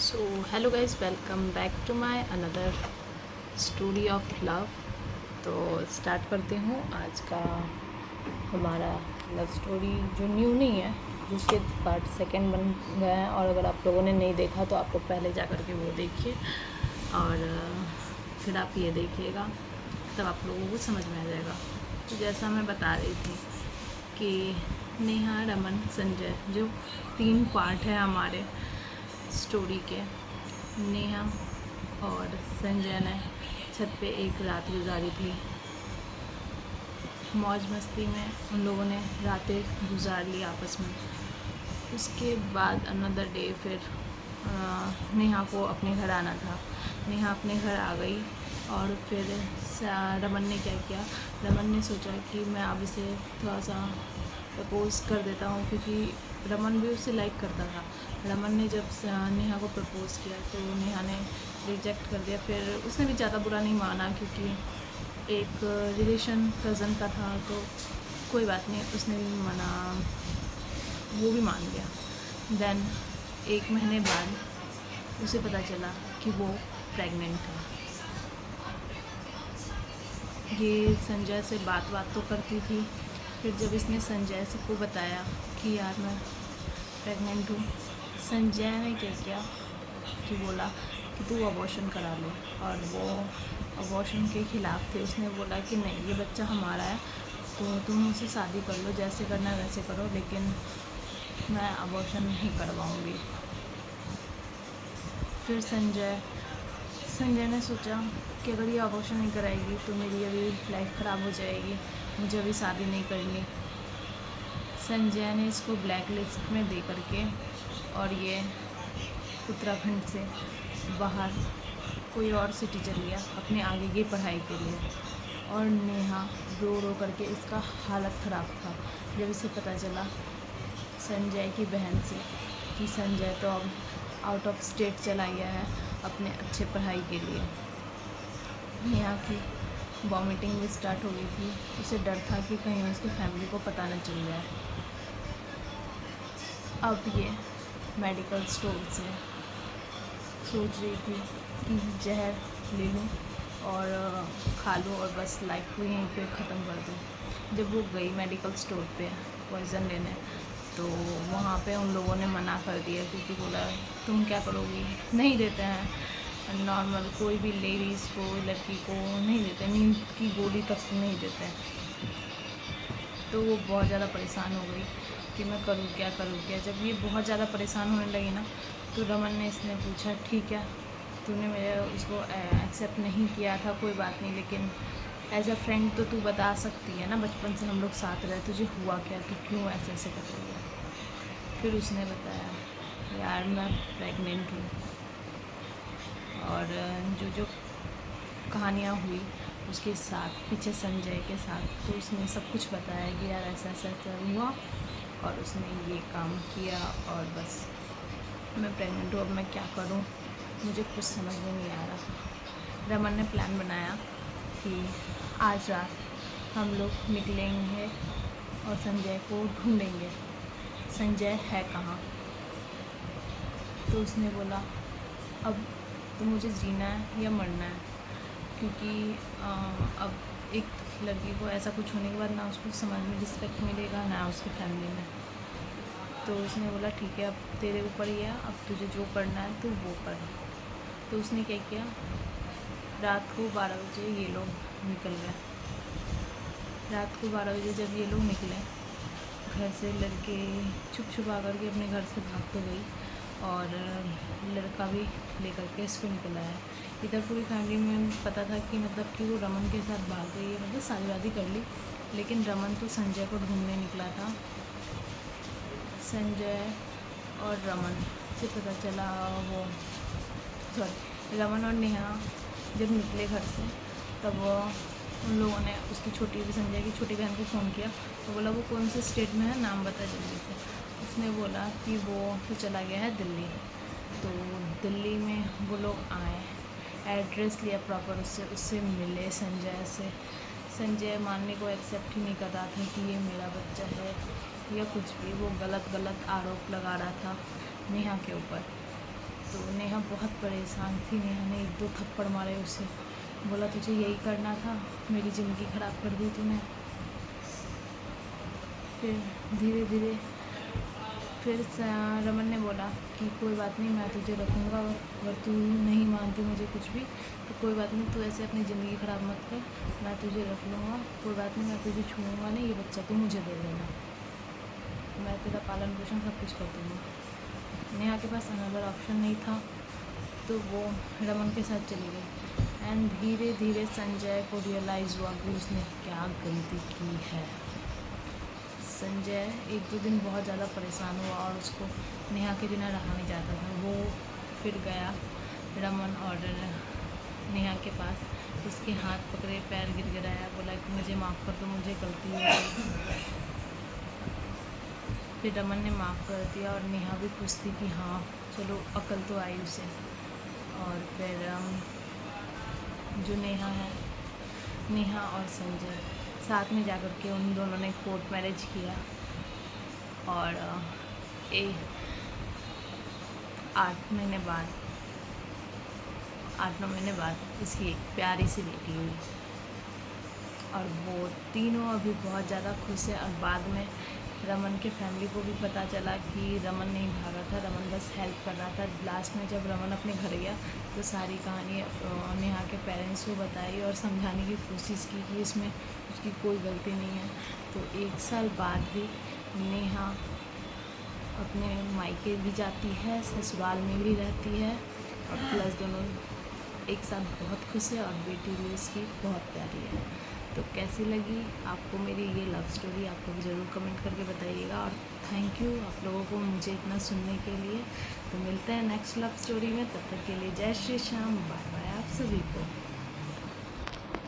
So hello guys, welcome back to my another story of love. तो start करते हूँ आज का हमारा लव स्टोरी, जो न्यू नहीं है, जिसके पार्ट सेकंड बन गया है। और अगर आप लोगों ने नहीं देखा तो आप लोग पहले जा कर के वो देखिए और फिर आप ये देखिएगा, तब आप लोगों को समझ में आ जाएगा। तो जैसा मैं बता रही थी कि नेहा, रमन, संजय, जो 3 पार्ट है हमारे स्टोरी के। नेहा और संजय ने छत पे एक रात गुजारी थी। मौज मस्ती में उन लोगों ने रातें गुजार ली आपस में। उसके बाद अनदर डे फिर नेहा को अपने घर आना था। नेहा अपने घर आ गई और फिर रमन ने क्या किया, रमन ने सोचा कि मैं अब इसे थोड़ा सा प्रपोज़ कर देता हूँ, क्योंकि रमन भी उसे लाइक करता था। रमन ने जब नेहा को प्रपोज़ किया तो नेहा ने रिजेक्ट कर दिया। फिर उसने भी ज़्यादा बुरा नहीं माना, क्योंकि एक रिलेशन कज़न का था, तो कोई बात नहीं, उसने भी माना, वो भी मान गया। देन 1 महीने बाद उसे पता चला कि वो प्रेग्नेंट था। ये संजय से बात तो करती थी। फिर जब इसने संजय से को बताया कि यार मैं प्रेग्नेंट हूँ, संजय ने क्या किया कि बोला कि तू अबॉर्शन करा ले। और वो अबॉर्शन के ख़िलाफ़ थे। उसने बोला कि नहीं, ये बच्चा हमारा है, तो तुम मुझसे शादी कर लो, जैसे करना है वैसे करो, लेकिन मैं अबॉर्शन नहीं करवाऊँगी। फिर संजय ने सोचा कि अगर ये अबॉर्शन नहीं कराएगी तो मेरी अभी लाइफ ख़राब हो जाएगी, मुझे अभी शादी नहीं करनी। संजय ने इसको ब्लैक लिस्ट में दे करके और ये उत्तराखंड से बाहर कोई और सिटी चल गया अपने आगे की पढ़ाई के लिए। और नेहा रो करके, इसका हालत ख़राब था जब इसे पता चला संजय की बहन से कि संजय तो अब आउट ऑफ स्टेट चला गया है अपने अच्छे पढ़ाई के लिए। नेहा की वॉमिटिंग भी स्टार्ट हो गई थी। उसे डर था कि कहीं उसकी फैमिली को पता न चल जाए। अब ये मेडिकल स्टोर से सोच रही थी कि जहर ले लूँ और खा लूँ और बस लाइफ को यहीं पे ख़त्म कर दूँ। जब वो गई मेडिकल स्टोर पे पॉइज़न लेने, तो वहाँ पे उन लोगों ने मना कर दिया, क्योंकि बोला तुम क्या करोगी, नहीं देते हैं नॉर्मल, कोई भी लेडीज़ को, लड़की को नहीं देते, नींद की गोली तक नहीं देते। तो वो बहुत ज़्यादा परेशान हो गई कि मैं करूँ क्या। जब ये बहुत ज़्यादा परेशान होने लगी ना, तो रमन ने इसने पूछा, ठीक है, तूने मेरे उसको एक्सेप्ट नहीं किया था, कोई बात नहीं, लेकिन एज अ फ्रेंड तो तू बता सकती है ना, बचपन से हम लोग साथ रहे, तुझे हुआ क्या, तू क्यों ऐसे कर रही है। फिर उसने बताया, यार मैं प्रेग्नेंट हूँ, और जो कहानियाँ हुई उसके साथ पीछे संजय के साथ, तो उसने सब कुछ बताया कि यार ऐसा हुआ और उसने ये काम किया, और बस मैं प्रेग्नेंट हूँ, अब मैं क्या करूँ, मुझे कुछ समझ में नहीं आ रहा। रमन ने प्लान बनाया कि आज रात हम लोग निकलेंगे और संजय को ढूंढेंगे, संजय है कहाँ। तो उसने बोला, अब तो मुझे जीना है या मरना है, क्योंकि अब एक लड़की को ऐसा कुछ होने के बाद ना उसको समाज में रिस्पेक्ट मिलेगा, ना उसकी फैमिली में। तो उसने बोला, ठीक है, अब तेरे ऊपर ही है, अब तुझे जो करना है तू वो कर। तो उसने क्या किया, रात को 12 बजे ये लोग निकल गए। रात को 12 बजे जब ये लोग निकले घर से, लड़के छुप आकर के अपने घर से भाग तो गई, और लड़का भी लेकर के इसको निकल आया। इधर पूरी फैमिली में पता था कि मतलब कि वो रमन के साथ भाग गई है, मतलब शादी कर ली, लेकिन रमन तो संजय को ढूंढने निकला था। संजय और रमन से पता चला, रमन और नेहा जब निकले घर से, तब उन लोगों ने संजय की छोटी बहन को फ़ोन किया, तो बोला वो कौन से स्टेट में है, नाम बता जल्दी से। उसने बोला कि वो तो चला गया है दिल्ली। तो दिल्ली में वो लोग आए, एड्रेस लिया प्रॉपर, उससे मिले संजय से। संजय मानने को एक्सेप्ट ही नहीं कर रहा था कि ये मेरा बच्चा है या कुछ भी। वो गलत आरोप लगा रहा था नेहा के ऊपर। तो नेहा बहुत परेशान थी। नेहा ने 1-2 थप्पड़ मारे उसे, बोला तुझे यही करना था, मेरी ज़िंदगी ख़राब कर दी तूने। फिर धीरे धीरे फिर रमन ने बोला कि कोई बात नहीं, मैं तुझे रखूँगा, अगर तू नहीं मानती मुझे कुछ भी तो कोई बात नहीं, तू ऐसे अपनी ज़िंदगी ख़राब मत कर, मैं तुझे रख लूँगा, कोई बात नहीं, मैं तुझे छूऊँगा नहीं, ये बच्चा तू मुझे दे देना, मैं तेरा पालन पोषण सब कुछ कर दूँगी। नेहा के पास अनदर ऑप्शन नहीं था, तो वो रमन के साथ चली गई। एंड धीरे धीरे संजय को रियलाइज़ हुआ कि उसने क्या गलती की है। संजय 1-2 दिन बहुत ज़्यादा परेशान हुआ और उसको नेहा के बिना रहा नहीं जाता था। वो फिर गया रमन और नेहा के पास, उसके हाथ पकड़े, पैर गिड़गिड़ाया, बोला कि मुझे माफ़ कर दो, मुझे गलती हो गई। फिर रमन ने माफ़ कर दिया और नेहा भी खुश थी कि हाँ चलो अकल तो आई उसे। और फिर जो नेहा है, नेहा और संजय साथ में जाकर के उन दोनों ने कोर्ट मैरिज किया और 8-9 महीने बाद इसकी एक प्यारी सी बेटी हुई और वो तीनों अभी बहुत ज़्यादा खुश है। और बाद में रमन के फैमिली को भी पता चला कि रमन नहीं भागा था, रमन बस हेल्प कर रहा था। लास्ट में जब रमन अपने घर गया तो सारी कहानी नेहा के पेरेंट्स को बताई और समझाने की कोशिश की कि इसमें उसकी कोई गलती नहीं है। तो 1 साल बाद भी नेहा अपने मायके भी जाती है, ससुराल में भी रहती है और प्लस दोनों एक साथ बहुत खुश है और बेटी भी उसकी बहुत प्यारी है। तो कैसी लगी आपको मेरी ये लव स्टोरी, आप लोग ज़रूर कमेंट करके बताइएगा। और थैंक यू आप लोगों को मुझे इतना सुनने के लिए। तो मिलते हैं नेक्स्ट लव स्टोरी में, तब तक के लिए जय श्री श्याम, बाय बाय आप सभी को।